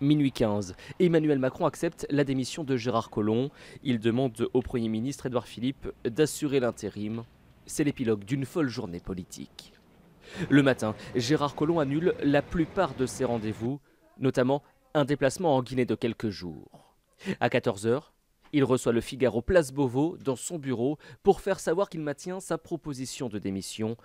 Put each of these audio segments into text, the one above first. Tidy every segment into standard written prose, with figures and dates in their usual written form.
Minuit 15, Emmanuel Macron accepte la démission de Gérard Collomb. Il demande au Premier ministre Édouard Philippe d'assurer l'intérim. C'est l'épilogue d'une folle journée politique. Le matin, Gérard Collomb annule la plupart de ses rendez-vous, notamment un déplacement en Guinée de quelques jours. À 14 h, il reçoit le Figaro Place Beauvau dans son bureau pour faire savoir qu'il maintient sa proposition de démission,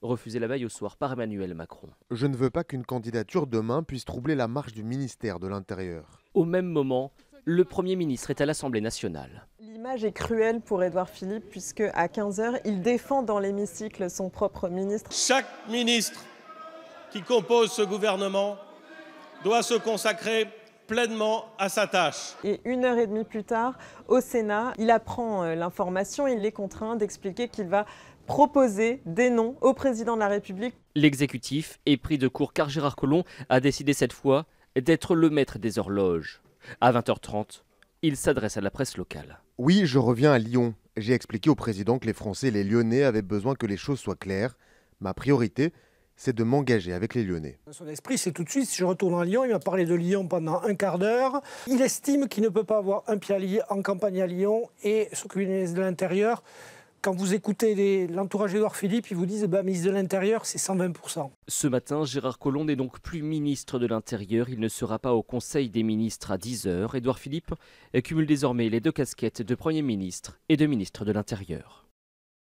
refusée la veille au soir par Emmanuel Macron. Je ne veux pas qu'une candidature demain puisse troubler la marche du ministère de l'Intérieur. Au même moment, le Premier ministre est à l'Assemblée nationale. L'image est cruelle pour Édouard Philippe puisque à 15 h, il défend dans l'hémicycle son propre ministre. Chaque ministre qui compose ce gouvernement doit se consacrer pleinement à sa tâche. Et 1h30 plus tard, au Sénat, il apprend l'information, il est contraint d'expliquer qu'il va proposer des noms au président de la République. L'exécutif est pris de court car Gérard Collomb a décidé cette fois d'être le maître des horloges. À 20h30, il s'adresse à la presse locale. Oui, je reviens à Lyon. J'ai expliqué au président que les Français et les Lyonnais avaient besoin que les choses soient claires. Ma priorité, c'est de m'engager avec les Lyonnais. Son esprit, c'est tout de suite, si je retourne à Lyon, il m'a parlé de Lyon pendant un quart d'heure. Il estime qu'il ne peut pas avoir un pied en campagne à Lyon et s'occuper du ministre de l'Intérieur. Quand vous écoutez l'entourage d'Édouard Philippe, ils vous disent ministre de l'Intérieur, c'est 120%. Ce matin, Gérard Collomb n'est donc plus ministre de l'Intérieur. Il ne sera pas au Conseil des ministres à 10 h. Édouard Philippe cumule désormais les deux casquettes de Premier ministre et de ministre de l'Intérieur.